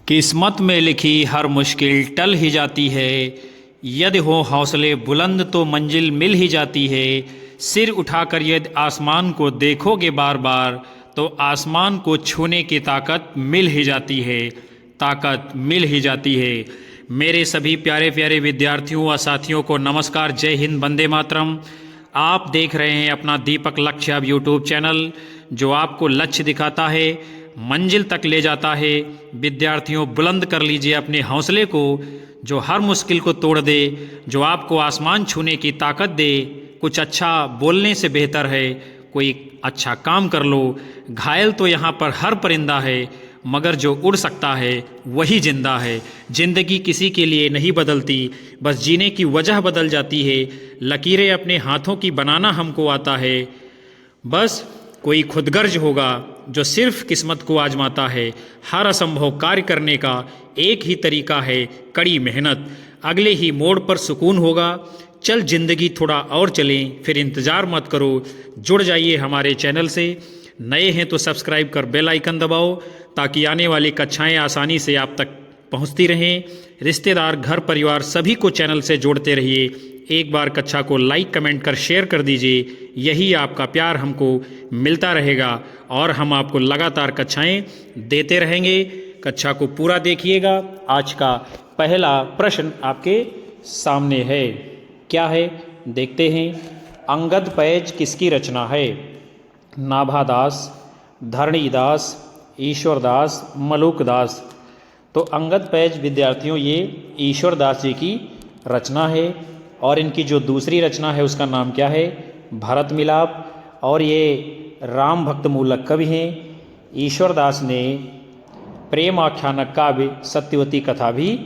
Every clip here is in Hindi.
किस्मत में लिखी हर मुश्किल टल ही जाती है। यदि हो हौसले बुलंद तो मंजिल मिल ही जाती है। सिर उठाकर यदि आसमान को देखोगे बार बार तो आसमान को छूने की ताकत मिल ही जाती है। ताकत मिल ही जाती है। मेरे सभी प्यारे प्यारे विद्यार्थियों व साथियों को नमस्कार, जय हिंद, वंदे मातरम। आप देख रहे हैं अपना दीपक लक्ष्य अब यूट्यूब चैनल, जो आपको लक्ष्य दिखाता है, मंजिल तक ले जाता है। विद्यार्थियों, बुलंद कर लीजिए अपने हौसले को, जो हर मुश्किल को तोड़ दे, जो आपको आसमान छूने की ताकत दे। कुछ अच्छा बोलने से बेहतर है कोई अच्छा काम कर लो। घायल तो यहाँ पर हर परिंदा है, मगर जो उड़ सकता है वही जिंदा है। जिंदगी किसी के लिए नहीं बदलती, बस जीने की वजह बदल जाती है। लकीरें अपने हाथों की बनाना हमको आता है। बस कोई खुदगर्ज होगा जो सिर्फ किस्मत को आजमाता है। हर असंभव कार्य करने का एक ही तरीका है, कड़ी मेहनत। अगले ही मोड़ पर सुकून होगा। चल जिंदगी थोड़ा और चलें, फिर इंतज़ार मत करो। जुड़ जाइए हमारे चैनल से। नए हैं तो सब्सक्राइब कर बेल आइकन दबाओ, ताकि आने वाली कक्षाएं आसानी से आप तक पहुंचती रहें। रिश्तेदार, घर परिवार सभी को चैनल से जोड़ते रहिए। एक बार कक्षा को लाइक कमेंट कर शेयर कर दीजिए। यही आपका प्यार हमको मिलता रहेगा और हम आपको लगातार कक्षाएं देते रहेंगे। कक्षा को पूरा देखिएगा। आज का पहला प्रश्न आपके सामने है। क्या है, देखते हैं। अंगद पैज किसकी रचना है? नाभादास, धरणीदास, ईश्वरदास, मलूकदास। तो अंगद पैज विद्यार्थियों ये ईश्वरदास जी की रचना है। और इनकी जो दूसरी रचना है उसका नाम क्या है? भरत मिलाप। और ये राम भक्त मूलक कवि हैं। ईश्वरदास ने प्रेम आख्यानक काव्य सत्यवती कथा भी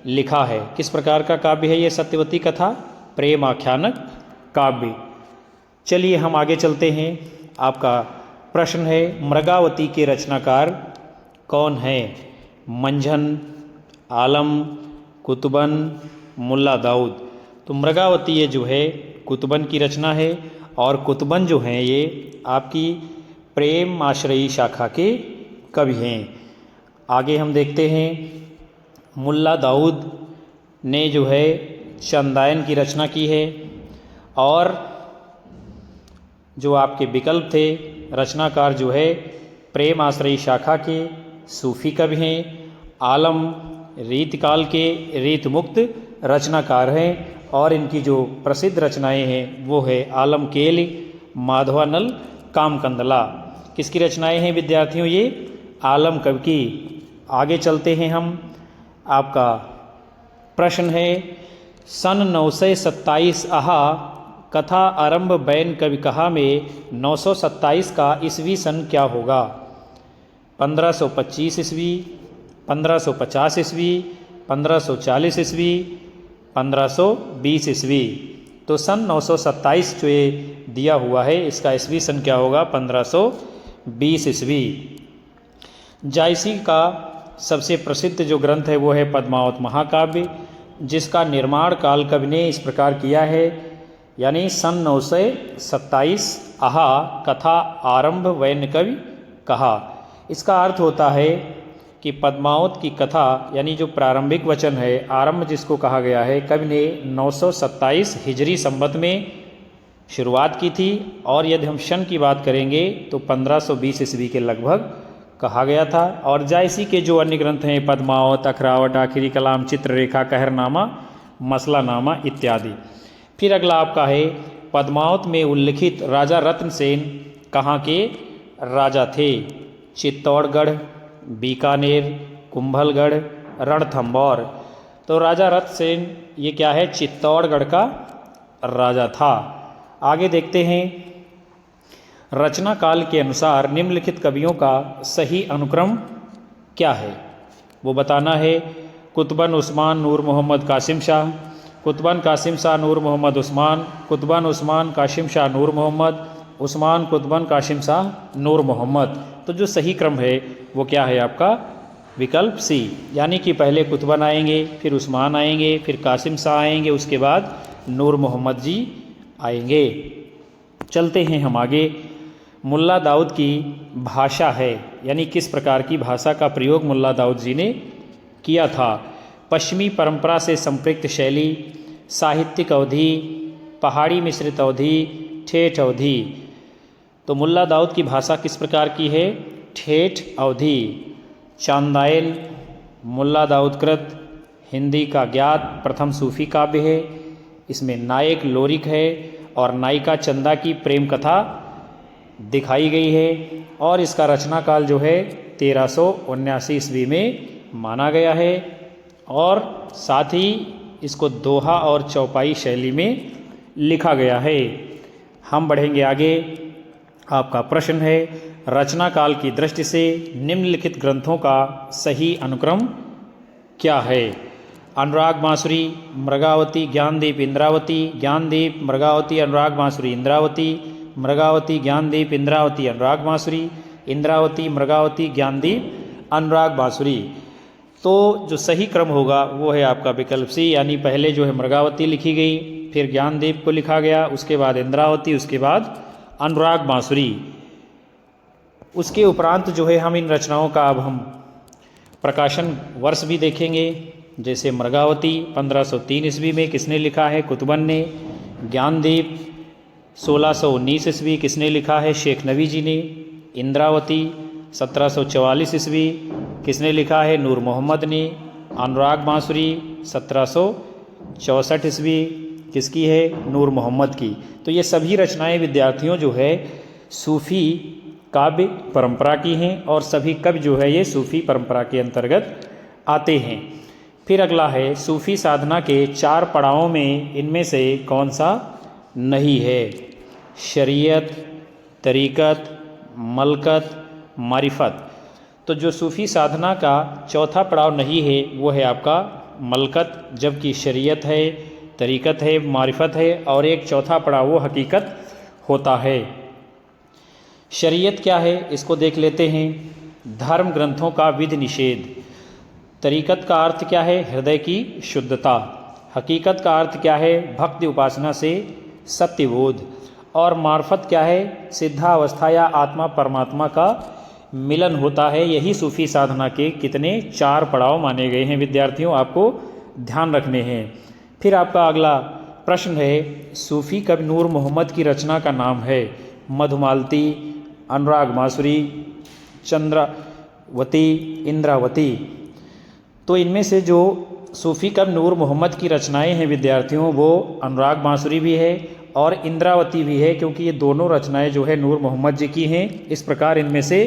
लिखा है। किस प्रकार का काव्य है ये सत्यवती कथा? प्रेम आख्यानक काव्य। चलिए हम आगे चलते हैं। आपका प्रश्न है, मृगावती के रचनाकार कौन हैं? मंझन, आलम, कुतुबन, मुल्ला दाऊद। तो मृगावती ये जो है कुतुबन की रचना है, और कुतुबन जो हैं ये आपकी प्रेम आश्रयी शाखा के कवि हैं। आगे हम देखते हैं। मुल्ला दाऊद ने जो है चंदायन की रचना की है। और जो आपके विकल्प थे, रचनाकार जो है प्रेम आश्रयी शाखा के सूफी कवि हैं। आलम रीतकाल के रीतमुक्त रचनाकार हैं। और इनकी जो प्रसिद्ध रचनाएं हैं वो है आलम केल, माधवानल, कामकंदला। किसकी रचनाएं हैं विद्यार्थियों? ये आलम कवि की। आगे चलते हैं हम। आपका प्रश्न है, सन 927 आहा कथा आरंभ बैन कवि कहा में 927 का ईस्वी सन क्या होगा? 1525 ईस्वी, 1550 ईस्वी, 1540 ईस्वी, 1520 ईस्वी। तो सन 927 जो ये दिया हुआ है, इसका ईस्वी सन क्या होगा? 1520 ईस्वी। जायसी का सबसे प्रसिद्ध जो ग्रंथ है वो है पद्मावत महाकाव्य, जिसका निर्माण काल कवि ने इस प्रकार किया है, यानी सन 927 आहा कथा आरंभ वैन कवि कहा। इसका अर्थ होता है कि पद्मावत की कथा, यानी जो प्रारंभिक वचन है, आरंभ जिसको कहा गया है, कवि ने 927 हिजरी संवत में शुरुआत की थी। और यदि हम सन की बात करेंगे तो 1520 ईस्वी के लगभग कहा गया था। और जायसी के जो अन्य ग्रंथ हैं, पद्मावत, अखरावट, आखिरी कलाम, चित्ररेखा, कहरनामा, मसलानामा इत्यादि। फिर अगला आपका है, पद्मावत में उल्लिखित राजा रत्नसेन कहाँ के राजा थे? चित्तौड़गढ़, बीकानेर, कुंभलगढ़, रणथंभौर। तो राजा रत्नसेन ये क्या है? चित्तौड़गढ़ का राजा था। आगे देखते हैं। रचना काल के अनुसार निम्नलिखित कवियों का सही अनुक्रम क्या है? वो बताना है। कुतुबन उस्मान नूर मोहम्मद कासिम शाह, कुतुबन कासिम शाह नूर मोहम्मद उस्मान, कुतुबन उस्मान कासिम शाह नूर मोहम्मद, उस्मान कुतुबन कासिम शाह नूर मोहम्मद। तो जो सही क्रम है वो क्या है आपका? विकल्प सी, यानी कि पहले कुतुबन आएंगे, फिर उस्मान आएंगे, फिर कासिम शाह आएंगे, उसके बाद नूर मोहम्मद जी आएंगे। चलते हैं हम आगे। मुल्ला दाऊद की भाषा है, यानी किस प्रकार की भाषा का प्रयोग मुल्ला दाऊद जी ने किया था। पश्चिमी परंपरा से संपृक्त शैली, साहित्यिक अवधि, पहाड़ी मिश्रित अवधि, ठेठ अवधि। तो मुल्ला दाऊद की भाषा किस प्रकार की है? ठेठ अवधि। चांदायल मुल्ला दाऊद कृत हिंदी का ज्ञात प्रथम सूफी काव्य है। इसमें नायक लोरिक है और नायिका चंदा की प्रेम कथा दिखाई गई है और इसका रचना काल जो है 1379 ईस्वी में माना गया है और साथ ही इसको दोहा और चौपाई शैली में लिखा गया है। हम बढ़ेंगे आगे। आपका प्रश्न है, रचना काल की दृष्टि से निम्नलिखित ग्रंथों का सही अनुक्रम क्या है? अनुराग बांसुरी, मृगावती, ज्ञानदीप, इंद्रावती, ज्ञानदीप, मृगावती, अनुराग बांसुरी, इंद्रावती, मृगावती, ज्ञानदीप, इंद्रावती, अनुराग बांसुरी, इंद्रावती, मृगावती, ज्ञानदीप, अनुराग बांसुरी। तो जो सही क्रम होगा वो है आपका विकल्प सी, यानी पहले जो है मृगावती लिखी गई, फिर ज्ञानदीप को लिखा गया, उसके बाद इंद्रावती, उसके बाद अनुराग बांसुरी। उसके उपरांत जो है हम इन रचनाओं का अब हम प्रकाशन वर्ष भी देखेंगे। जैसे मृगावती 1503 ईस्वी में किसने लिखा है? कुतुबन ने। ज्ञानदीप 1619 ईस्वी किसने लिखा है? शेख नबी जी ने। इंद्रावती 1744 ईस्वी किसने लिखा है? नूर मोहम्मद ने। अनुराग बांसुरी 1764 ईस्वी किसकी है? नूर मोहम्मद की। तो ये सभी रचनाएं विद्यार्थियों जो है सूफ़ी काव्य परंपरा की हैं और सभी कवि जो है ये सूफ़ी परंपरा के अंतर्गत आते हैं। फिर अगला है, सूफ़ी साधना के 4 पड़ावों में इनमें से कौन सा नहीं है? शरीयत, तरीक़त, मलकत, मारिफत। तो जो सूफ़ी साधना का चौथा पड़ाव नहीं है वो है आपका मलकत, जबकि शरीयत है, तरीक़त है, मारिफत है और एक चौथा पड़ाव वो हकीकत होता है। शरीयत क्या है इसको देख लेते हैं। धर्म ग्रंथों का विधि निषेध। तरीक़त का अर्थ क्या है? हृदय की शुद्धता। हकीकत का अर्थ क्या है? भक्ति उपासना से सत्यबोध। और मार्फत क्या है? सिद्धावस्था या आत्मा परमात्मा का मिलन होता है। यही सूफ़ी साधना के कितने 4 पड़ाव माने गए हैं विद्यार्थियों, आपको ध्यान रखने हैं। फिर आपका अगला प्रश्न है, सूफ़ी कवि नूर मोहम्मद की रचना का नाम है? मधुमालती, अनुराग बांसुरी, चंद्रावती, इंद्रावती। तो इनमें से जो सूफ़ी कवि नूर मोहम्मद की रचनाएं हैं विद्यार्थियों वो अनुराग बांसुरी भी है और इंद्रावती भी है, क्योंकि ये दोनों रचनाएं जो है नूर मोहम्मद जी की हैं। इस प्रकार इनमें से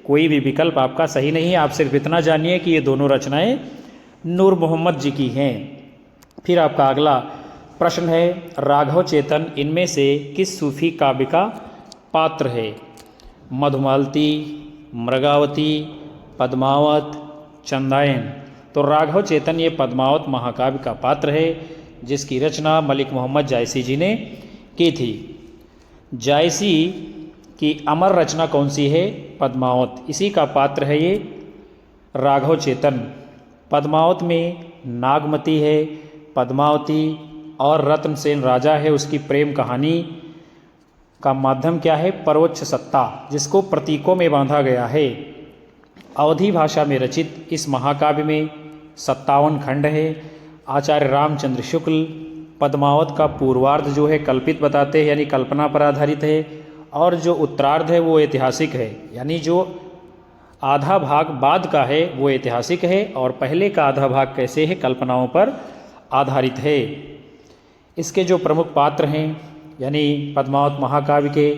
कोई भी विकल्प आपका सही नहीं है। आप सिर्फ इतना जानिए कि ये दोनों रचनाएं नूर मोहम्मद जी की हैं। फिर आपका अगला प्रश्न है, राघव चेतन इनमें से किस सूफ़ी काव्य का पात्र है? मधुमालती, मृगावती, पद्मावत, चंदायन। तो राघव चेतन ये पद्मावत महाकाव्य का पात्र है जिसकी रचना मलिक मोहम्मद जायसी जी ने की थी। जायसी की अमर रचना कौन सी है? पद्मावत। इसी का पात्र है ये राघव चेतन। पद्मावत में नागमती है, पद्मावती और रत्नसेन राजा है, उसकी प्रेम कहानी का माध्यम क्या है? पर्वोच्च सत्ता, जिसको प्रतीकों में बांधा गया है। अवधी भाषा में रचित इस महाकाव्य में 57 खंड है। आचार्य रामचंद्र शुक्ल पद्मावत का पूर्वार्ध जो है कल्पित बताते हैं, यानी कल्पना पर आधारित है, और जो उत्तरार्ध है वो ऐतिहासिक है, यानी जो आधा भाग बाद का है वो ऐतिहासिक है और पहले का आधा भाग कैसे है? कल्पनाओं पर आधारित है। इसके जो प्रमुख पात्र हैं यानी पद्मावत महाकाव्य के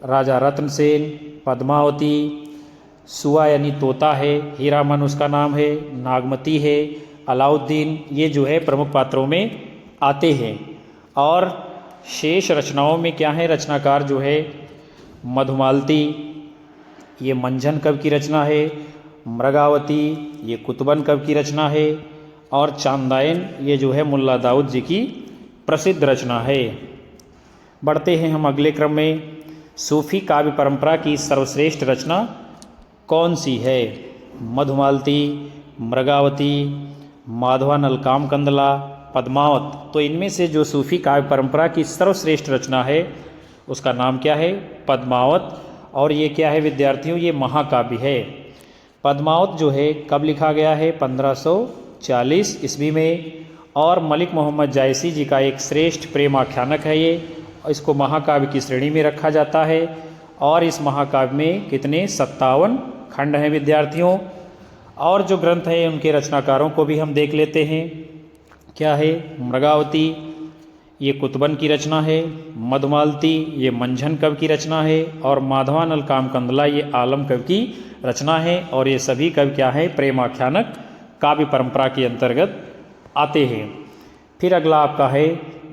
राजा रत्नसेन, पद्मावती, सुआ यानी तोता है, हीरामन उसका नाम है, नागमती है, अलाउद्दीन, ये जो है प्रमुख पात्रों में आते हैं। और शेष रचनाओं में क्या है? रचनाकार जो है मधुमालती ये मंझन कवि की रचना है, मृगावती ये कुतुबन कवि की रचना है और चांदायन ये जो है मुल्ला दाऊद जी की प्रसिद्ध रचना है। बढ़ते हैं हम अगले क्रम में। सूफ़ी काव्य परंपरा की सर्वश्रेष्ठ रचना कौन सी है? मधुमालती, मृगावती, माधवानल कामकंदला, पद्मावत। तो इनमें से जो सूफ़ी काव्य परंपरा की सर्वश्रेष्ठ रचना है उसका नाम क्या है? पद्मावत। और ये क्या है विद्यार्थियों? ये महाकाव्य है। पद्मावत जो है कब लिखा गया है? 1540 ईस्वी में। और मलिक मोहम्मद जायसी जी का एक श्रेष्ठ प्रेम आख्यानक है ये, इसको महाकाव्य की श्रेणी में रखा जाता है। और इस महाकाव्य में कितने? 57 खंड हैं विद्यार्थियों। और जो ग्रंथ है उनके रचनाकारों को भी हम देख लेते हैं। क्या है? मृगावती ये कुतुबन की रचना है, मधुमालती ये मंझन कवि की रचना है, और माधवानल कामकंदला ये आलम कवि की रचना है। और ये सभी कवि क्या है? प्रेमाख्यानक काव्य परंपरा के अंतर्गत आते हैं। फिर अगला आपका है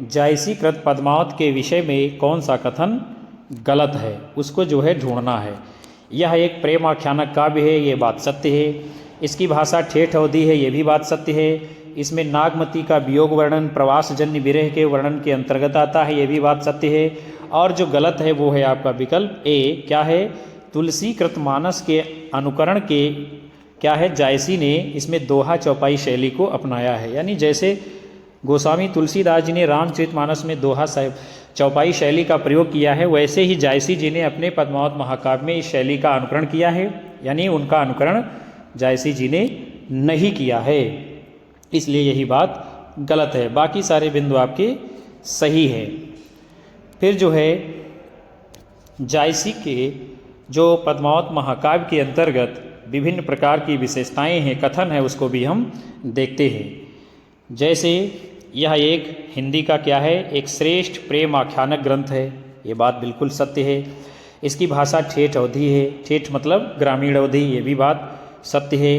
जायसी कृत पद्मावत के विषय में कौन सा कथन गलत है, उसको जो है ढूंढना है। यह एक प्रेमाख्यानक काव्य है, ये बात सत्य है। इसकी भाषा ठेठ अवधि है, ये भी बात सत्य है। इसमें नागमती का वियोग वर्णन प्रवासजन्य विरह के वर्णन के अंतर्गत आता है, ये भी बात सत्य है। और जो गलत है वो है आपका विकल्प ए। क्या है? तुलसी कृत मानस के अनुकरण के क्या है? जायसी ने इसमें दोहा चौपाई शैली को अपनाया है। यानी जैसे गोस्वामी तुलसीदास जी ने रामचरितमानस में दोहा चौपाई शैली का प्रयोग किया है, वैसे ही जायसी जी ने अपने पद्मावत महाकाव्य में इस शैली का अनुकरण किया है। यानी उनका अनुकरण जायसी जी ने नहीं किया है, इसलिए यही बात गलत है। बाकी सारे बिंदु आपके सही है। फिर जो है जायसी के जो पद्मावत महाकाव्य के अंतर्गत विभिन्न प्रकार की विशेषताएं हैं, कथन है, उसको भी हम देखते हैं। जैसे यह एक हिंदी का क्या है? एक श्रेष्ठ प्रेम आख्यानक ग्रंथ है, ये बात बिल्कुल सत्य है। इसकी भाषा ठेठ अवधि है, ठेठ मतलब ग्रामीण अवधि, ये भी बात सत्य है।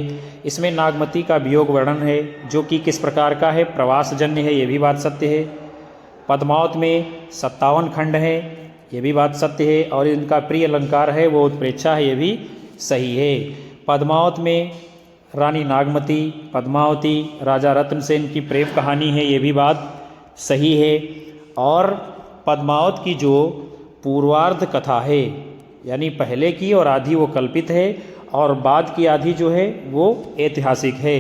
इसमें नागमती का वियोग वर्णन है जो कि किस प्रकार का है? प्रवासजन्य है, ये भी बात सत्य है। पद्मावत में 57 खंड हैं, ये भी बात सत्य है। और इनका प्रिय अलंकार है वो उत्प्रेक्षा है, ये भी सही है। पद्मावत में रानी नागमती, पद्मावती, राजा रत्नसेन की प्रेम कहानी है, ये भी बात सही है। और पद्मावत की जो पूर्वार्ध कथा है, यानी पहले की और आधी वो कल्पित है, और बाद की आधी जो है वो ऐतिहासिक है।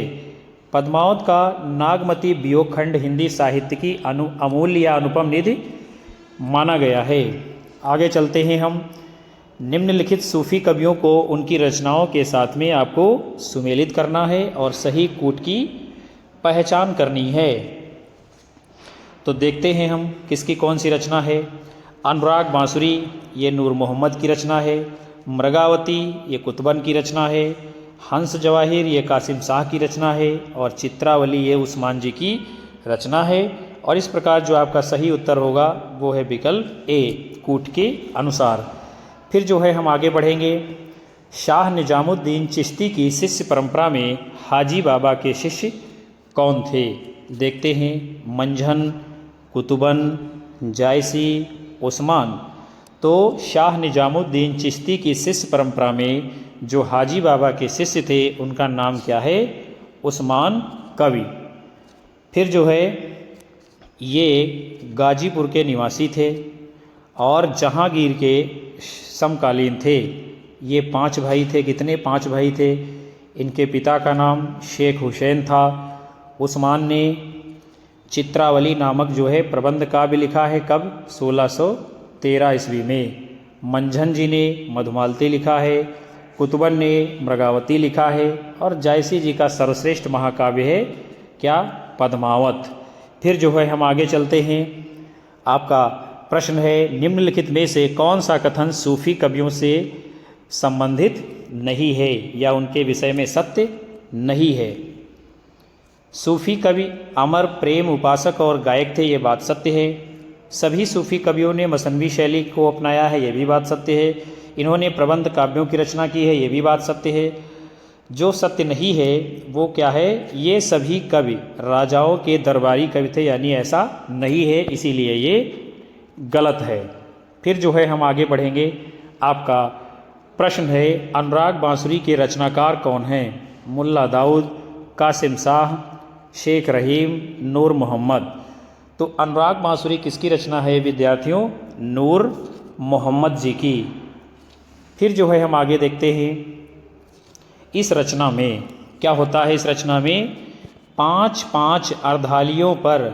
पद्मावत का नागमती वियोग खंड हिंदी साहित्य की अमूल्य या अनुपम निधि माना गया है। आगे चलते हैं हम। निम्नलिखित सूफी कवियों को उनकी रचनाओं के साथ में आपको सुमेलित करना है और सही कूट की पहचान करनी है। तो देखते हैं हम किसकी कौन सी रचना है। अनुराग बांसुरी ये नूर मोहम्मद की रचना है। मृगावती ये कुतुबन की रचना है। हंस जवाहिर ये कासिम शाह की रचना है। और चित्रावली ये उस्मान जी की रचना है। और इस प्रकार जो आपका सही उत्तर होगा वो है विकल्प ए, कूट के अनुसार। फिर जो है हम आगे बढ़ेंगे। शाह निजामुद्दीन चिश्ती की शिष्य परंपरा में हाजी बाबा के शिष्य कौन थे? देखते हैं। मंझन, कुतुबन, जायसी, उस्मान। तो शाह निजामुद्दीन चिश्ती की शिष्य परंपरा में जो हाजी बाबा के शिष्य थे उनका नाम क्या है? उस्मान कवि। फिर जो है ये गाजीपुर के निवासी थे और जहांगीर के समकालीन थे। ये 5 भाई थे। कितने? 5 भाई थे। इनके पिता का नाम शेख हुसैन था। उस्मान ने चित्रावली नामक जो है प्रबंध काव्य लिखा है, कब? 1613 ईस्वी में। मंझन जी ने मधुमालती लिखा है। कुतुबन ने मृगावती लिखा है। और जायसी जी का सर्वश्रेष्ठ महाकाव्य है क्या? पद्मावत। फिर जो है हम आगे चलते हैं। आपका प्रश्न है निम्नलिखित में से कौन सा कथन सूफी कवियों से संबंधित नहीं है या उनके विषय में सत्य नहीं है? सूफी कवि अमर प्रेम उपासक और गायक थे, ये बात सत्य है। सभी सूफी कवियों ने मसनवी शैली को अपनाया है, ये भी बात सत्य है। इन्होंने प्रबंध काव्यों की रचना की है, ये भी बात सत्य है। जो सत्य नहीं है वो क्या है? ये सभी कवि राजाओं के दरबारी कवि थे, यानी ऐसा नहीं है, इसीलिए ये गलत है। फिर जो है हम आगे बढ़ेंगे। आपका प्रश्न है अनुराग बांसुरी के रचनाकार कौन हैं? मुल्ला दाऊद, कासिम शाह, शेख रहीम, नूर मोहम्मद। तो अनुराग बांसुरी किसकी रचना है विद्यार्थियों? नूर मोहम्मद जी की। फिर जो है हम आगे देखते हैं। इस रचना में क्या होता है? इस रचना में 5-5 अर्धालियों पर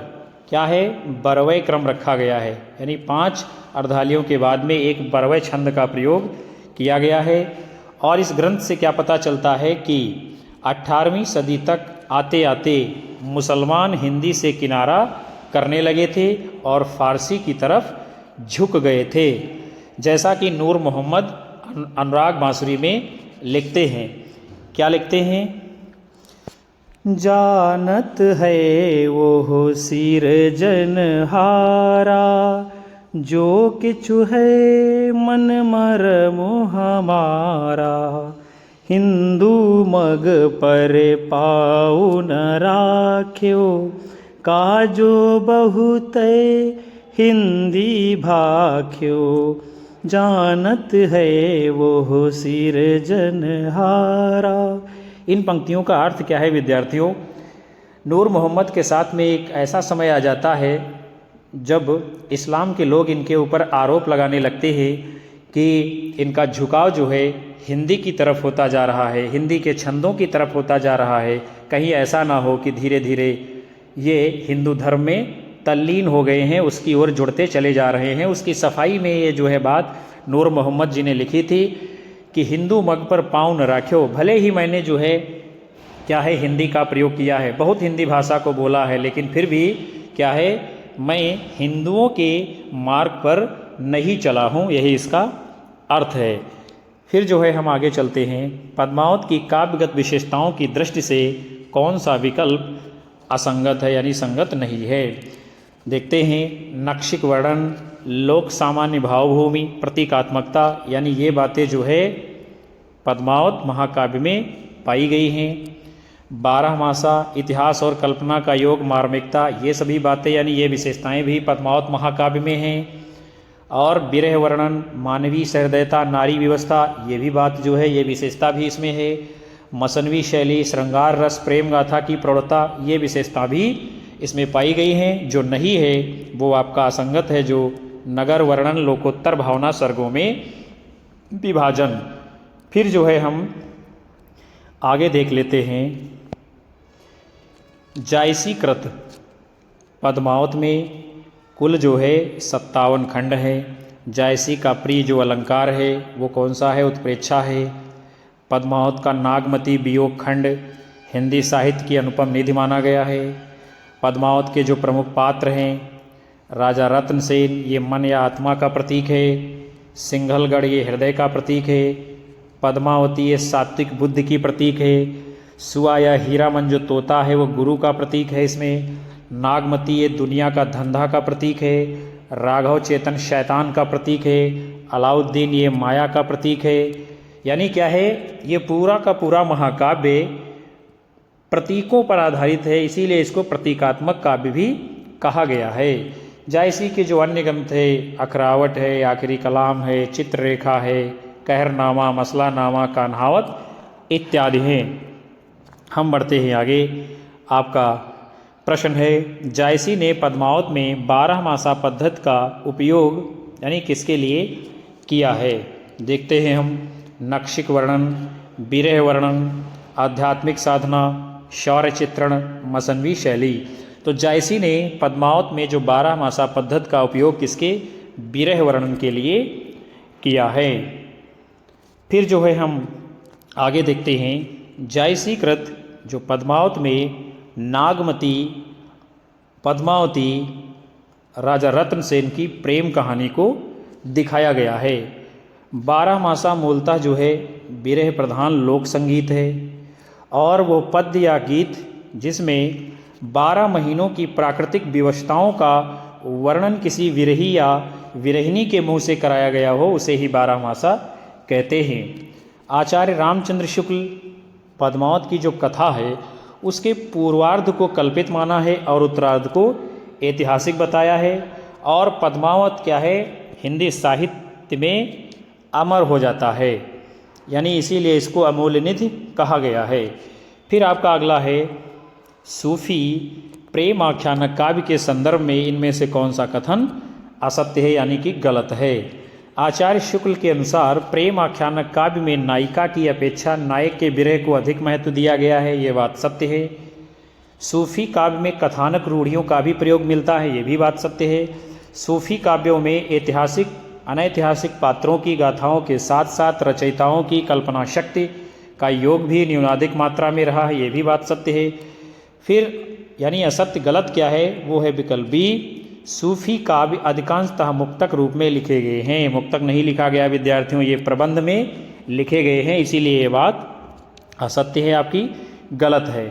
क्या है? बरवय क्रम रखा गया है, यानी 5 अर्धालियों के बाद में एक बरवय छंद का प्रयोग किया गया है। और इस ग्रंथ से क्या पता चलता है कि 18वीं सदी तक आते आते मुसलमान हिंदी से किनारा करने लगे थे और फारसी की तरफ झुक गए थे, जैसा कि नूर मोहम्मद अनुराग बांसुरी में लिखते हैं। क्या लिखते हैं? जानत है वो सिरजनहारा, जो किछु है मन मरम हमारा। हिंदू मग पर पाऊ न राख्यो, काजो बहुत हिंदी भाख्यो। जानत है वो सिरजनहारा। इन पंक्तियों का अर्थ क्या है विद्यार्थियों? नूर मोहम्मद के साथ में एक ऐसा समय आ जाता है जब इस्लाम के लोग इनके ऊपर आरोप लगाने लगते हैं कि इनका झुकाव जो है हिंदी की तरफ होता जा रहा है, हिंदी के छंदों की तरफ होता जा रहा है। कहीं ऐसा ना हो कि धीरे धीरे ये हिंदू धर्म में तल्लीन हो गए हैं, उसकी ओर जुड़ते चले जा रहे हैं। उसकी सफाई में ये जो है बात नूर मोहम्मद जी ने लिखी थी कि हिंदू मग पर पाँव न राख्यो। भले ही मैंने जो है क्या है हिंदी का प्रयोग किया है, बहुत हिंदी भाषा को बोला है, लेकिन फिर भी क्या है मैं हिंदुओं के मार्ग पर नहीं चला हूँ, यही इसका अर्थ है। फिर जो है हम आगे चलते हैं। पद्मावत की काव्यगत विशेषताओं की दृष्टि से कौन सा विकल्प असंगत है यानी संगत नहीं है? देखते हैं। नक्षिक वर्णन, लोक सामान्य भावभूमि, प्रतीकात्मकता, यानी ये बातें जो है पद्मावत महाकाव्य में पाई गई हैं। 12 मासा, इतिहास और कल्पना का योग, मार्मिकता, ये सभी बातें यानी ये विशेषताएं भी पद्मावत महाकाव्य में हैं। और विरह वर्णन, मानवीय सहृदयता, नारी व्यवस्था, ये भी बात जो है ये विशेषता भी इसमें है। मसनवी शैली, श्रृंगार रस, प्रेम गाथा की प्रौढ़ता, ये विशेषता भी इसमें पाई गई हैं। जो नहीं है वो आपका असंगत है, जो नगर वर्णन, लोकोत्तर भावना, सर्गों में विभाजन। फिर जो है हम आगे देख लेते हैं। जायसी कृत पद्मावत में कुल जो है 57 खंड है। जायसी का प्रिय जो अलंकार है वो कौन सा है? उत्प्रेक्षा है। पद्मावत का नागमती वियोग खंड हिंदी साहित्य की अनुपम निधि माना गया है। पद्मावत के जो प्रमुख पात्र हैं, राजा रत्न सेन, ये मन या आत्मा का प्रतीक है। सिंघलगढ़ ये हृदय का प्रतीक है। पद्मावती ये सात्विक बुद्धि की प्रतीक है। सुआ या हीरामन जो तोता है वो गुरु का प्रतीक है इसमें। नागमती ये दुनिया का धंधा का प्रतीक है। राघव चेतन शैतान का प्रतीक है। अलाउद्दीन ये माया का प्रतीक है। यानी क्या है, ये पूरा का पूरा महाकाव्य प्रतीकों पर आधारित है, इसीलिए इसको प्रतीकात्मक काव्य भी कहा गया है। जायसी के जो अन्य ग्रंथ है, अखरावट है, आखिरी कलाम है, चित्ररेखा है, कहरनामा, मसलानामा, कान्हावत इत्यादि हैं। हम बढ़ते हैं आगे। आपका प्रश्न है, जायसी ने पद्मावत में 12 मासा पद्धति का उपयोग यानी किसके लिए किया है? देखते हैं हम। नक्षिक वर्णन, विरह वर्णन, आध्यात्मिक साधना, शौर्य चित्रण, मसनवी शैली। तो जायसी ने पद्मावत में जो 12 मासा पद्धति का उपयोग किसके? विरह वर्णन के लिए किया है। फिर जो है हम आगे देखते हैं। जायसी कृत जो पद्मावत में नागमती पद्मावती राजा रत्न सेन की प्रेम कहानी को दिखाया गया है। 12 मासा मूलतः जो है विरह प्रधान लोक संगीत है और वो पद्य या गीत जिसमें 12 महीनों की प्राकृतिक विवशताओं का वर्णन किसी विरही या विरहिणी के मुंह से कराया गया हो उसे ही 12 मासा कहते हैं। आचार्य रामचंद्र शुक्ल पद्मावत की जो कथा है उसके पूर्वार्ध को कल्पित माना है और उत्तरार्ध को ऐतिहासिक बताया है। और पद्मावत क्या है, हिंदी साहित्य में अमर हो जाता है, यानी इसीलिए इसको अमूल्य निधि कहा गया है। फिर आपका अगला है, सूफी प्रेम आख्यानक काव्य के संदर्भ में इनमें से कौन सा कथन असत्य है यानी कि गलत है? आचार्य शुक्ल के अनुसार प्रेम आख्यानक काव्य में नायिका की अपेक्षा नायक के विरह को अधिक महत्व दिया गया है, ये बात सत्य है। सूफी काव्य में कथानक रूढ़ियों का भी प्रयोग मिलता है, ये भी बात सत्य है। सूफी काव्यों में ऐतिहासिक अनैतिहासिक पात्रों की गाथाओं के साथ साथ रचयिताओं की कल्पना शक्ति का योग भी न्यूनाधिक मात्रा में रहा है, ये भी बात सत्य है। फिर यानी असत्य गलत क्या है, वो है विकल्प बी, सूफी काव्य अधिकांशतः मुक्तक रूप में लिखे गए हैं। मुक्तक नहीं लिखा गया विद्यार्थियों, ये प्रबंध में लिखे गए हैं, इसीलिए ये बात असत्य है, आपकी गलत है।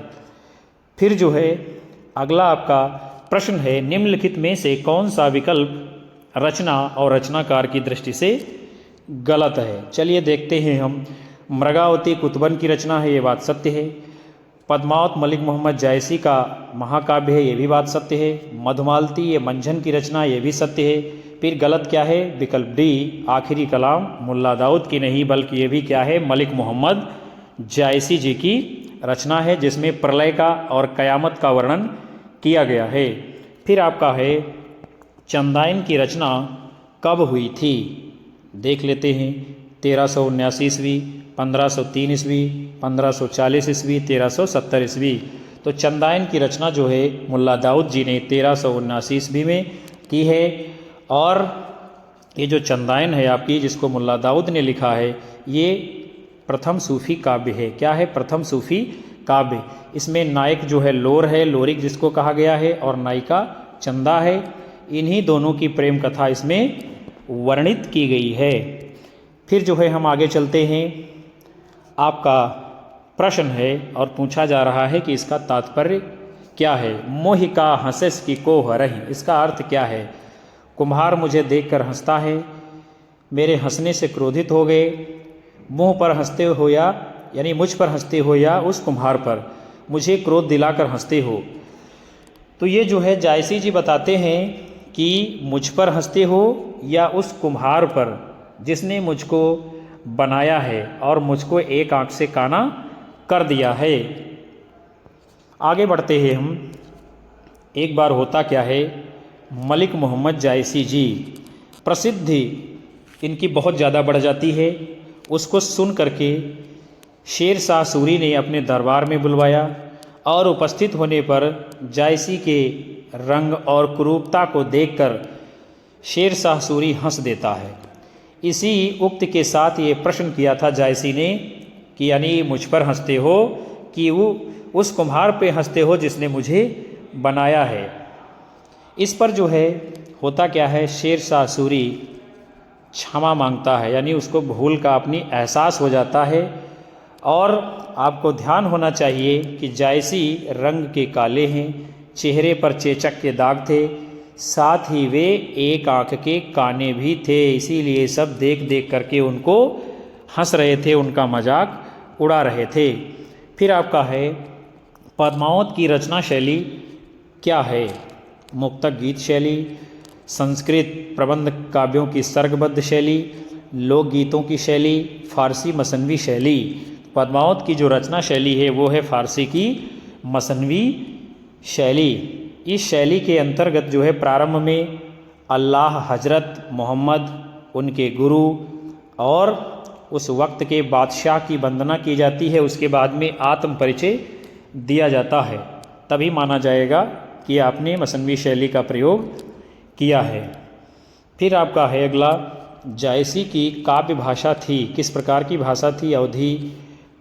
फिर जो है अगला आपका प्रश्न है, निम्नलिखित में से कौन सा विकल्प रचना और रचनाकार की दृष्टि से गलत है। चलिए देखते हैं हम। मृगावती कुतुबन की रचना है, ये बात सत्य है। पद्मावत मलिक मोहम्मद जायसी का महाकाव्य है, ये भी बात सत्य है। मधुमालती ये मंझन की रचना, ये भी सत्य है। फिर गलत क्या है, विकल्प डी, आखिरी कलाम मुल्ला दाऊद की नहीं बल्कि ये भी क्या है, मलिक मोहम्मद जायसी जी की रचना है, जिसमें प्रलय का और कयामत का वर्णन किया गया है। फिर आपका है, चंदाइन की रचना कब हुई थी, देख लेते हैं। 1379 ईस्वी, 1503 ईस्वी, 1540 ईस्वी, 1370 ईस्वी। तो चंदाइन की रचना जो है मुल्ला दाऊद जी ने 1379 ईस्वी में की है। और ये जो चंदाइन है आपकी, जिसको मुल्ला दाऊद ने लिखा है, ये प्रथम सूफी काव्य है। क्या है, प्रथम सूफी काव्य। इसमें नायक जो है लोर है, लोरिक जिसको कहा गया है, और नायिका चंदा है। इन्हीं दोनों की प्रेम कथा इसमें वर्णित की गई है। फिर जो है हम आगे चलते हैं। आपका प्रश्न है और पूछा जा रहा है कि इसका तात्पर्य क्या है। मोहिका हंसेस की को हरहि, इसका अर्थ क्या है। कुम्हार मुझे देखकर हंसता है, मेरे हंसने से क्रोधित हो गए। मुंह पर हंसते हो या यानी मुझ पर हंसते हो या उस कुम्हार पर, मुझे क्रोध दिलाकर हंसते हो। तो ये जो है जायसी जी बताते हैं कि मुझ पर हंसते हो या उस कुम्हार पर जिसने मुझको बनाया है और मुझको एक आंख से काना कर दिया है। आगे बढ़ते हैं हम। एक बार होता क्या है, मलिक मोहम्मद जायसी जी प्रसिद्धि इनकी बहुत ज़्यादा बढ़ जाती है। उसको सुन करके शेर शाह सूरी ने अपने दरबार में बुलवाया और उपस्थित होने पर जायसी के रंग और कुरूपता को देखकर शेर शाह सूरी हंस देता है। इसी उक्त के साथ ये प्रश्न किया था जायसी ने कि यानी मुझ पर हंसते हो कि वो उस कुम्हार पे हंसते हो जिसने मुझे बनाया है। इस पर जो है होता क्या है, शेर शाह सूरी क्षमा मांगता है, यानी उसको भूल का अपनी एहसास हो जाता है। और आपको ध्यान होना चाहिए कि जायसी रंग के काले हैं, चेहरे पर चेचक के दाग थे, साथ ही वे एक आंख के काने भी थे। इसीलिए सब देख देख करके उनको हंस रहे थे, उनका मजाक उड़ा रहे थे। फिर आपका है, पद्मावत की रचना शैली क्या है। मुक्तक गीत शैली, संस्कृत प्रबंध काव्यों की सर्गबद्ध शैली, लोकगीतों की शैली, फारसी मसनवी शैली। पद्मावत की जो रचना शैली है वो है फारसी की मसनवी शैली। इस शैली के अंतर्गत जो है प्रारंभ में अल्लाह, हजरत मोहम्मद, उनके गुरु और उस वक्त के बादशाह की वंदना की जाती है। उसके बाद में आत्म परिचय दिया जाता है, तभी माना जाएगा कि आपने मसनवी शैली का प्रयोग किया है। फिर आपका है अगला, जायसी की काव्य भाषा थी, किस प्रकार की भाषा थी। अवधी,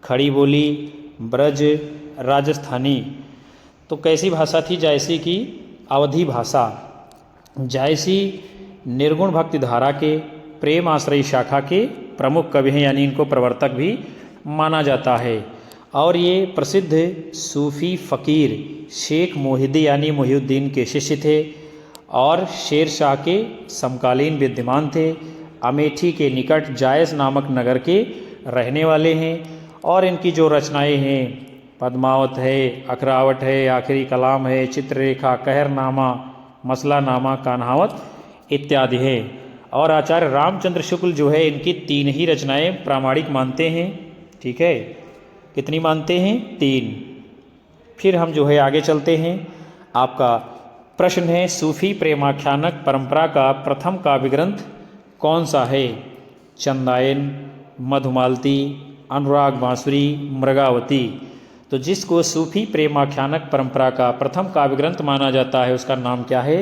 खड़ी बोली, ब्रज, राजस्थानी। तो कैसी भाषा थी जायसी की, अवधी भाषा। जायसी निर्गुण भक्ति धारा के प्रेम आश्रयी शाखा के प्रमुख कवि हैं, यानी इनको प्रवर्तक भी माना जाता है। और ये प्रसिद्ध सूफी फ़कीर शेख मोहिद्दी यानी मोहिउद्दीन के शिष्य थे और शेर शाह के समकालीन विद्यमान थे। अमेठी के निकट जायस नामक नगर के रहने वाले हैं। और इनकी जो रचनाएं हैं, पद्मावत है, अखरावट है, आखिरी कलाम है, चित्ररेखा, कहरनामा, मसलानामा, कान्हावत इत्यादि है। और आचार्य रामचंद्र शुक्ल जो है इनकी 3 ही रचनाएं प्रामाणिक मानते हैं। ठीक है, कितनी मानते हैं, 3। फिर हम जो है आगे चलते हैं। आपका प्रश्न है, सूफी प्रेमाख्यानक परंपरा का प्रथम काव्य ग्रंथ कौन सा है। चंदायन, मधुमालती, अनुराग बांसुरी, मृगावती। तो जिसको सूफी प्रेमाख्यानक परंपरा का प्रथम काव्य ग्रंथ माना जाता है उसका नाम क्या है,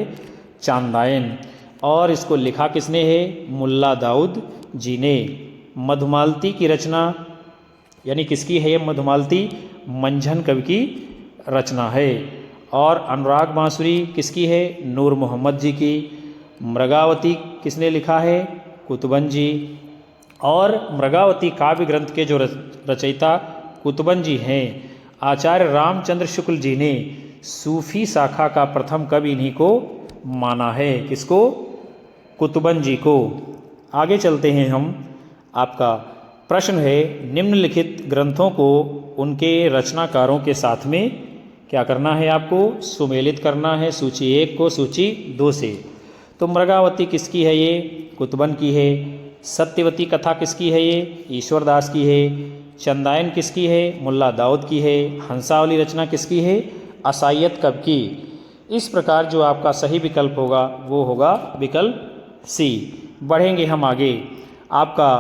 चांदायन। और इसको लिखा किसने है? मुल्ला दाऊद जी ने। मधुमालती की रचना यानी किसकी है ये मधुमालती? मंझन कवि की रचना है। और अनुराग बांसुरी किसकी है? नूर मोहम्मद जी की। मृगावती किसने लिखा है? कुतुबन जी। और मृगावती काव्य ग्रंथ के जो रचयिता कुतुबन जी हैं, आचार्य रामचंद्र शुक्ल जी ने सूफी शाखा का प्रथम कवि इन्हीं को माना है। किसको? कुतुबन जी को। आगे चलते हैं हम। आपका प्रश्न है, निम्नलिखित ग्रंथों को उनके रचनाकारों के साथ में क्या करना है? आपको सुमेलित करना है सूची 1 को सूची 2 से। तो मृगावती किसकी है? ये कुतुबन की है। सत्यवती कथा किसकी है? ये ईश्वरदास की है। चंदायन किसकी है? मुल्ला दाऊद की है। हंसावली रचना किसकी है? असायत कब की। इस प्रकार जो आपका सही विकल्प होगा वो होगा विकल्प सी। बढ़ेंगे हम आगे। आपका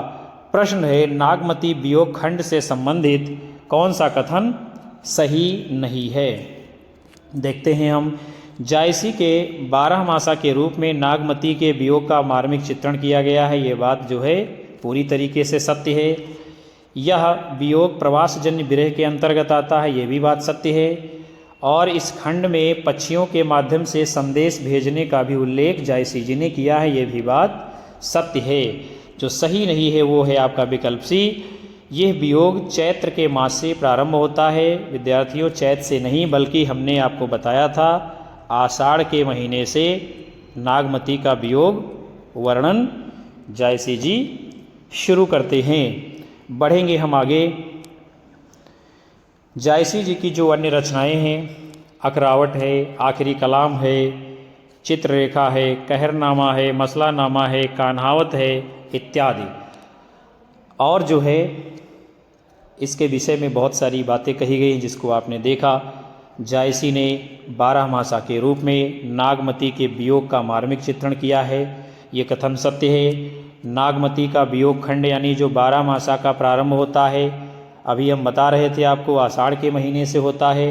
प्रश्न है, नागमती वियोग खंड से संबंधित कौन सा कथन सही नहीं है? देखते हैं हम। जायसी के 12 मासा के रूप में नागमती के वियोग का मार्मिक चित्रण किया गया है। ये बात जो है पूरी तरीके से सत्य है। यह वियोग प्रवासजन्य विरह के अंतर्गत आता है, ये भी बात सत्य है। और इस खंड में पक्षियों के माध्यम से संदेश भेजने का भी उल्लेख जायसी जी ने किया है, ये भी बात सत्य है। जो सही नहीं है वो है आपका विकल्प सी। यह वियोग चैत्र के मास से प्रारंभ होता है। विद्यार्थियों, चैत्र से नहीं बल्कि हमने आपको बताया था आषाढ़ के महीने से नागमती का वियोग वर्णन जायसी जी शुरू करते हैं। बढ़ेंगे हम आगे। जायसी जी की जो अन्य रचनाएं हैं, अकरावट है, आखिरी कलाम है, चित्ररेखा है, कहरनामा है, मसलानामा है, कान्हावत है इत्यादि। और जो है इसके विषय में बहुत सारी बातें कही गई जिसको आपने देखा। जायसी ने 12 मासा के रूप में नागमती के वियोग का मार्मिक चित्रण किया है, ये कथन सत्य है। नागमती का वियोग खंड यानी जो 12 मासा का प्रारंभ होता है, अभी हम बता रहे थे आपको आषाढ़ के महीने से होता है।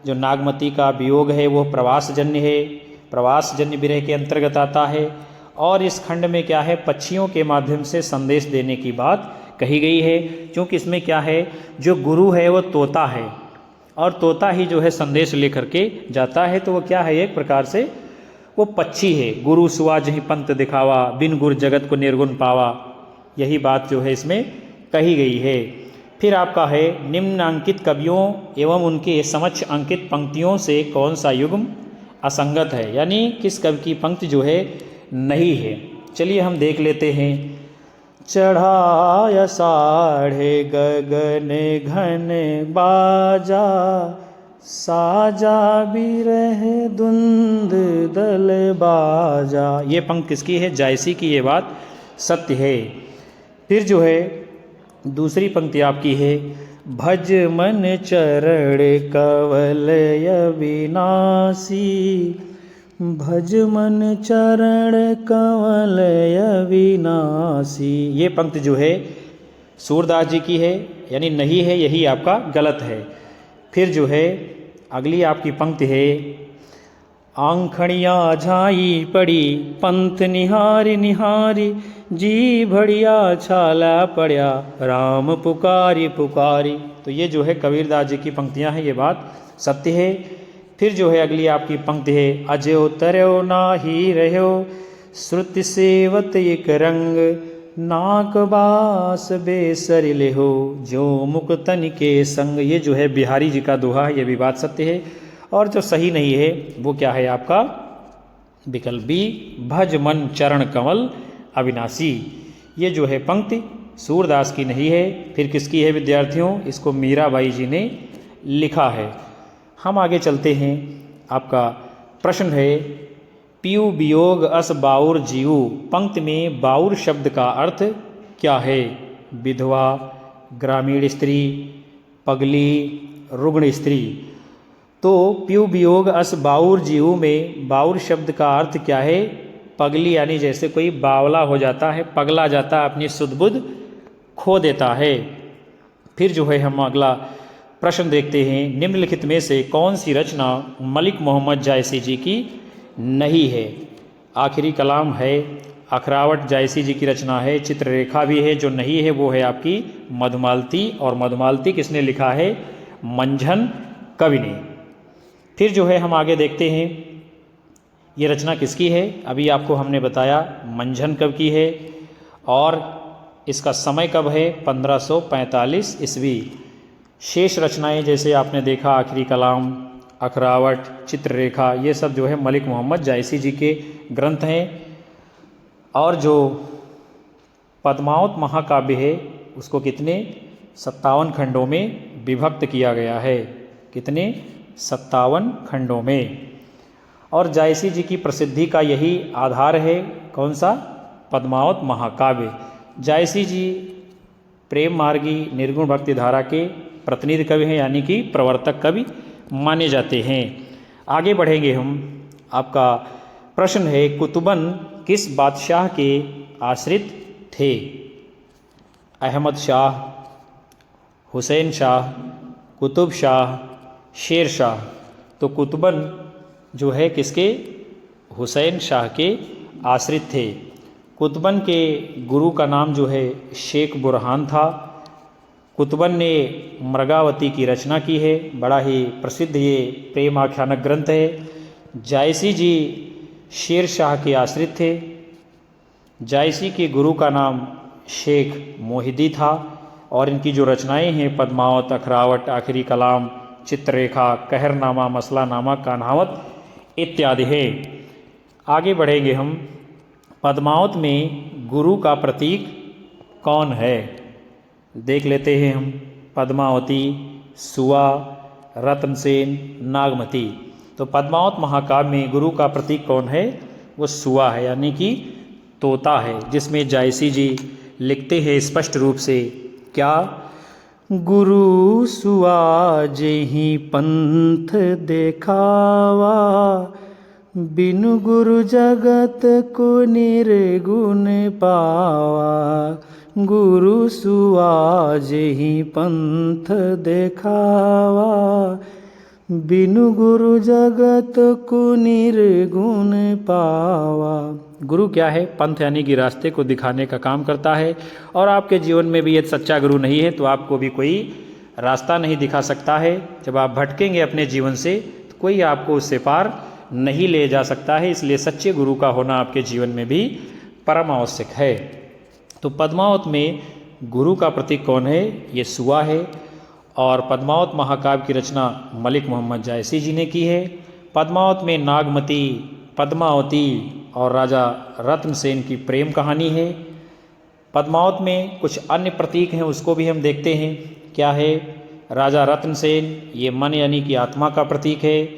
जो नागमती का वियोग है वो प्रवासजन्य है, प्रवासजन्य विरह के अंतर्गत आता है। और इस खंड में क्या है? पक्षियों के माध्यम से संदेश देने की बात कही गई है। क्योंकि इसमें क्या है, जो गुरु है वो तोता है और तोता ही जो है संदेश लेकर के जाता है। तो वो क्या है? एक प्रकार से वो पक्षी है। गुरु सुआ जही पंत दिखावा, बिन गुर जगत को निर्गुण पावा, यही बात जो है इसमें कही गई है। फिर आपका है, निम्नांकित कवियों एवं उनके समक्ष अंकित पंक्तियों से कौन सा युग्म असंगत है? यानी किस कवि की पंक्ति जो है नहीं है। चलिए हम देख लेते हैं। चढ़ाया साढ़े गगन घन बाजा, साजा बिरह धुंध दल बाजा। ये पंक्ति किसकी है? जायसी की। ये बात सत्य है। फिर जो है दूसरी पंक्ति आपकी है, भज मन चरण कवल अविनाशी, भज मन चरण कवल अविनाशी। ये पंक्ति जो है सूरदास जी की है, यानी नहीं है, यही आपका गलत है। फिर जो है अगली आपकी पंक्ति है, आंखड़ियाँ झाई पड़ी पंथ निहारी निहारी, जी भड़िया छाला पड़िया राम पुकारी पुकारी। तो ये जो है कबीरदास जी की पंक्तियाँ हैं, ये बात सत्य है। फिर जो है अगली आपकी पंक्ति है, अजयो तरयो नाही रहो, श्रुति सेवत एक रंग, नाक बास बेसर लेहो, जो मुक्तन के संग। ये जो है बिहारी जी का दोहा है, ये भी बात सत्य है। और जो सही नहीं है वो क्या है आपका? विकल्प बी, भज मन चरण कमल अविनाशी। ये जो है पंक्ति सूरदास की नहीं है, फिर किसकी है विद्यार्थियों? इसको मीराबाई जी ने लिखा है। हम आगे चलते हैं। आपका प्रश्न है, पीयू वियोग अस बाउर जीवू। पंक्ति में बाउर शब्द का अर्थ क्या है? विधवा, ग्रामीण स्त्री, पगली, रुग्ण स्त्री। तो पीयू वियोग अस बाउर जीवू में बाउर शब्द का अर्थ क्या है? पगली, यानी जैसे कोई बावला हो जाता है, पगला जाता है, अपनी सुध बुध खो देता है। फिर जो है हम अगला प्रश्न देखते हैं, निम्नलिखित में से कौन सी रचना मलिक मोहम्मद जायसी जी की नहीं है? आखिरी कलाम है, अखरावट जायसी जी की रचना है, चित्ररेखा भी है, जो नहीं है वो है आपकी मधुमालती, और मधुमालती किसने लिखा है? मंझन कवि ने। फिर जो है हम आगे देखते हैं ये रचना किसकी है। अभी आपको हमने बताया मंझन कवि की है, और इसका समय कब है? 1545 ईस्वी। शेष रचनाएं जैसे आपने देखा आखिरी कलाम, अखरावट, चित्ररेखा, ये सब जो है मलिक मोहम्मद जायसी जी के ग्रंथ हैं। और जो पद्मावत महाकाव्य है उसको कितने 57 खंडों में विभक्त किया गया है। कितने? 57 खंडों में। और जायसी जी की प्रसिद्धि का यही आधार है, कौन सा? पद्मावत महाकाव्य। जायसी जी प्रेम मार्गी निर्गुण भक्ति धारा के प्रतिनिधि कवि हैं, यानी कि प्रवर्तक कवि माने जाते हैं। आगे बढ़ेंगे हम। आपका प्रश्न है, कुतुबन किस बादशाह के आश्रित थे? अहमद शाह, हुसैन शाह, कुतुब शाह, शेर शाह। तो कुतुबन जो है किसके? हुसैन शाह के आश्रित थे। कुतुबन के गुरु का नाम जो है शेख बुरहान था। कुतुबन ने मृगावती की रचना की है, बड़ा ही प्रसिद्ध ये प्रेम आख्यानक ग्रंथ है। जायसी जी शेर शाह के आश्रित थे। जायसी के गुरु का नाम शेख मोहिदी था, और इनकी जो रचनाएं हैं पद्मावत, अखरावट, आखिरी कलाम, चित्ररेखा, कहरनामा, मसलानामा, कान्हावत इत्यादि है। आगे बढ़ेंगे हम। पद्मावत में गुरु का प्रतीक कौन है? देख लेते हैं हम। पद्मावती, सुआ, रत्नसेन, नागमती। तो पद्मावत महाकाव्य में गुरु का प्रतीक कौन है? वो सुआ है, यानी कि तोता है, जिसमें जायसी जी लिखते हैं स्पष्ट रूप से, क्या? गुरु सुआ जेहि पंथ देखावा, बिनु गुरु जगत को निर्गुण पावा। गुरु सुआ जेहि पंथ देखावा, बिनु गुरु जगत को निर्गुण पावा। गुरु क्या है? पंथ, यानी कि रास्ते को दिखाने का काम करता है। और आपके जीवन में भी यदि सच्चा गुरु नहीं है तो आपको भी कोई रास्ता नहीं दिखा सकता है। जब आप भटकेंगे अपने जीवन से तो कोई आपको उससे पार नहीं ले जा सकता है। इसलिए सच्चे गुरु का होना आपके जीवन में भी परम आवश्यक है। तो पद्मावत में गुरु का प्रतीक कौन है? ये सुआ है। और पद्मावत महाकाव्य की रचना मलिक मोहम्मद जायसी जी ने की है। पद्मावत में नागमती, पद्मावती और राजा रत्नसेन की प्रेम कहानी है। पद्मावत में कुछ अन्य प्रतीक हैं, उसको भी हम देखते हैं। क्या है? राजा रत्नसेन, ये मन यानी कि आत्मा का प्रतीक है।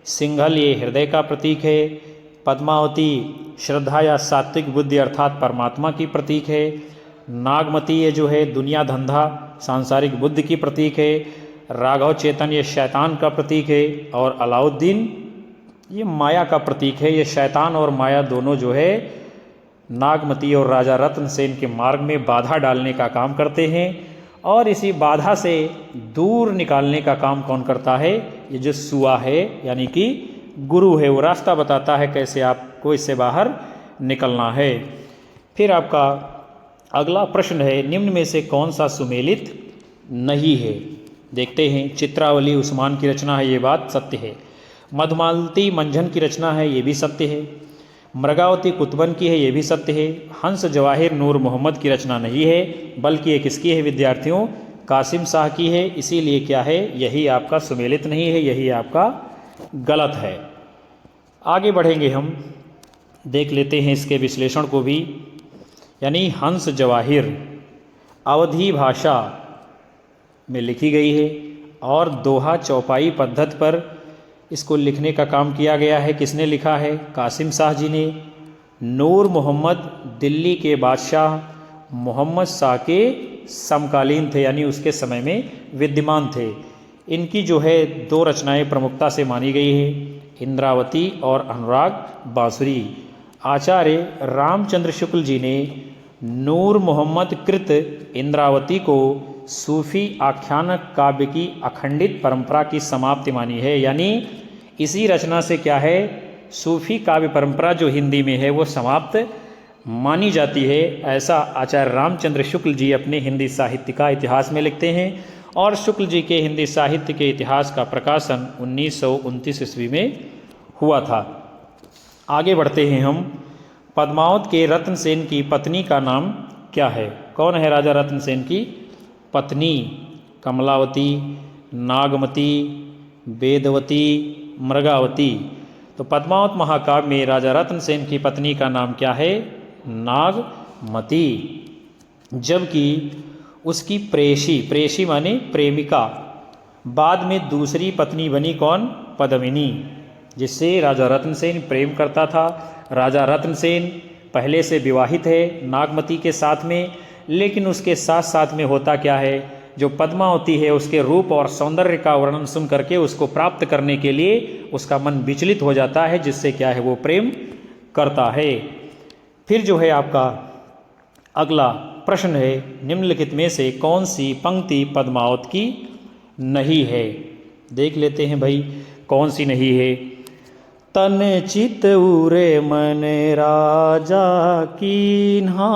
सिंघल, ये हृदय का प्रतीक है। पद्मावती श्रद्धा या सात्विक बुद्धि अर्थात परमात्मा की प्रतीक है। नागमती ये जो है दुनिया धंधा सांसारिक बुद्धि की प्रतीक है। राघव चेतन ये शैतान का प्रतीक है। और अलाउद्दीन ये माया का प्रतीक है। ये शैतान और माया दोनों जो है नागमती और राजा रत्नसेन के मार्ग में बाधा डालने का काम करते हैं। और इसी बाधा से दूर निकालने का काम कौन करता है? ये जो सुआ है, यानी कि गुरु है, वो रास्ता बताता है कैसे आपको इससे बाहर निकलना है। फिर आपका अगला प्रश्न है, निम्न में से कौन सा सुमेलित नहीं है? देखते हैं। चित्रावली उस्मान की रचना है, ये बात सत्य है। मधुमालती मंझन की रचना है, ये भी सत्य है। मृगावती कुतुबन की है, ये भी सत्य है। हंस जवाहिर नूर मोहम्मद की रचना नहीं है, बल्कि ये किसकी है विद्यार्थियों? कासिम शाह की है। इसीलिए क्या है? यही आपका सुमेलित नहीं है, यही आपका गलत है। आगे बढ़ेंगे हम, देख लेते हैं इसके विश्लेषण को भी। यानी हंस जवाहिर अवधी भाषा में लिखी गई है और दोहा चौपाई पद्धति पर इसको लिखने का काम किया गया है। किसने लिखा है? कासिम शाह जी ने। नूर मोहम्मद दिल्ली के बादशाह मोहम्मद शाह के समकालीन थे, यानी उसके समय में विद्यमान थे। इनकी जो है दो रचनाएं प्रमुखता से मानी गई है, इंद्रावती और अनुराग बांसुरी। आचार्य रामचंद्र शुक्ल जी ने नूर मोहम्मद कृत इंद्रावती को सूफी आख्यान काव्य की अखंडित परंपरा की समाप्ति मानी है। यानी इसी रचना से क्या है? सूफी काव्य परंपरा जो हिंदी में है वो समाप्त मानी जाती है, ऐसा आचार्य रामचंद्र शुक्ल जी अपने हिंदी साहित्य का इतिहास में लिखते हैं। और शुक्ल जी के हिंदी साहित्य के इतिहास का प्रकाशन 1929 ईस्वी में हुआ था। आगे बढ़ते हैं हम। पद्मावत के रत्न सेन की पत्नी का नाम क्या है? कौन है राजा रत्न सेन की पत्नी? कमलावती, नागमती, वेदवती, मृगावती। तो पद्मावत महाकाव्य में राजा रत्न सेन की पत्नी का नाम क्या है? नागमती। जबकि उसकी प्रेषी माने प्रेमिका, बाद में दूसरी पत्नी बनी कौन? पद्मिनी, जिससे राजा रत्न सेन प्रेम करता था। राजा रत्न सेन पहले से विवाहित है नागमती के साथ में, लेकिन उसके साथ साथ में होता क्या है, जो पद्मावती है उसके रूप और सौंदर्य का वर्णन सुन करके उसको प्राप्त करने के लिए उसका मन विचलित हो जाता है, जिससे क्या है वो प्रेम करता है। फिर जो है आपका अगला प्रश्न है, निम्नलिखित में से कौन सी पंक्ति पद्मावत की नहीं है? देख लेते हैं भाई कौन सी नहीं है। तन चित उरे मन राजा कीन्हा,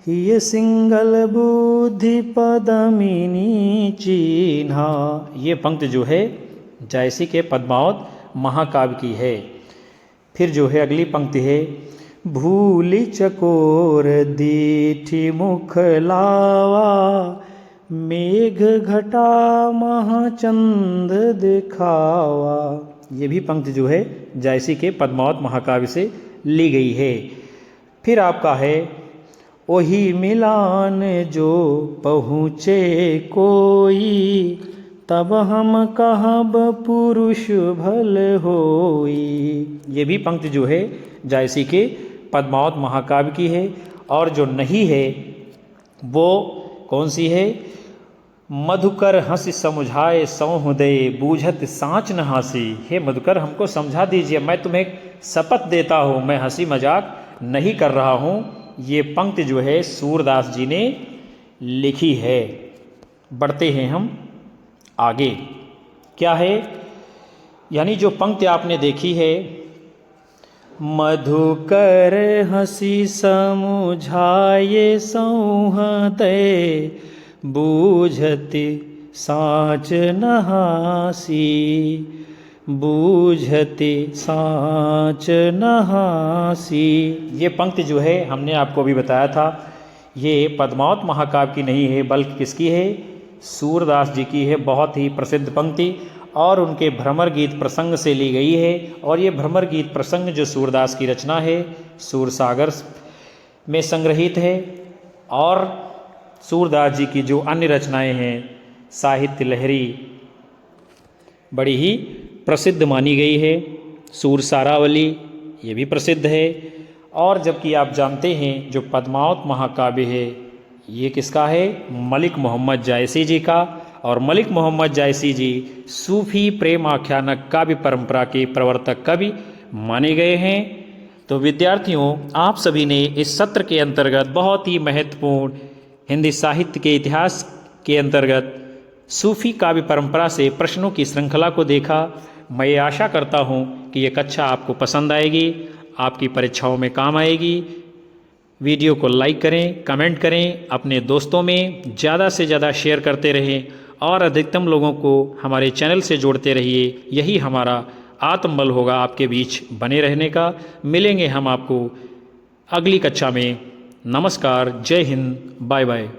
ये सिंगल बुद्धि पदमिनी चिन्हा। ये पंक्ति जो है जायसी के पद्मावत महाकाव्य की है। फिर जो है अगली पंक्ति है, भूलि चकोर दीठी मुख लावा, मेघ घटा महाचंद दिखावा। ये भी पंक्ति जो है जायसी के पद्मावत महाकाव्य से ली गई है। फिर आपका है, ओही मिलान जो पहुँचे कोई, तब हम कहब पुरुष भल होई। ये भी पंक्ति जो है जायसी के पद्मावत महाकाव्य की है। और जो नहीं है वो कौन सी है? मधुकर हंस समुझाए सौह दे, बूझत साँच न हंसी। हे मधुकर हमको समझा दीजिए, मैं तुम्हें शपथ देता हूँ मैं हंसी मजाक नहीं कर रहा हूँ। ये पंक्ति जो है सूरदास जी ने लिखी है। बढ़ते हैं हम आगे। क्या है? यानी जो पंक्ति आपने देखी है, मधुकर हंसी समुझाए सौह दे, बूझति साँच न हासी, बूझति साँच न हासी। ये पंक्ति जो है हमने आपको अभी बताया था, ये पद्मावत महाकाव्य की नहीं है, बल्कि किसकी है? सूरदास जी की है। बहुत ही प्रसिद्ध पंक्ति और उनके भ्रमर गीत प्रसंग से ली गई है। और ये भ्रमर गीत प्रसंग जो सूरदास की रचना है सूरसागर में संग्रहित है। और सूरदास जी की जो अन्य रचनाएं हैं साहित्य लहरी बड़ी ही प्रसिद्ध मानी गई है। सूरसारावली ये भी प्रसिद्ध है। और जबकि आप जानते हैं जो पद्मावत महाकाव्य है ये किसका है? मलिक मोहम्मद जायसी जी का। और मलिक मोहम्मद जायसी जी सूफी प्रेम आख्यानक काव्य परंपरा के प्रवर्तक कवि माने गए हैं। तो विद्यार्थियों, आप सभी ने इस सत्र के अंतर्गत बहुत ही महत्वपूर्ण हिंदी साहित्य के इतिहास के अंतर्गत सूफी काव्य परंपरा से प्रश्नों की श्रृंखला को देखा। मैं ये आशा करता हूँ कि ये कक्षा आपको पसंद आएगी, आपकी परीक्षाओं में काम आएगी। वीडियो को लाइक करें, कमेंट करें, अपने दोस्तों में ज़्यादा से ज़्यादा शेयर करते रहें और अधिकतम लोगों को हमारे चैनल से जोड़ते रहिए। यही हमारा आत्मबल होगा आपके बीच बने रहने का। मिलेंगे हम आपको अगली कक्षा में। नमस्कार, जय हिंद, बाय बाय।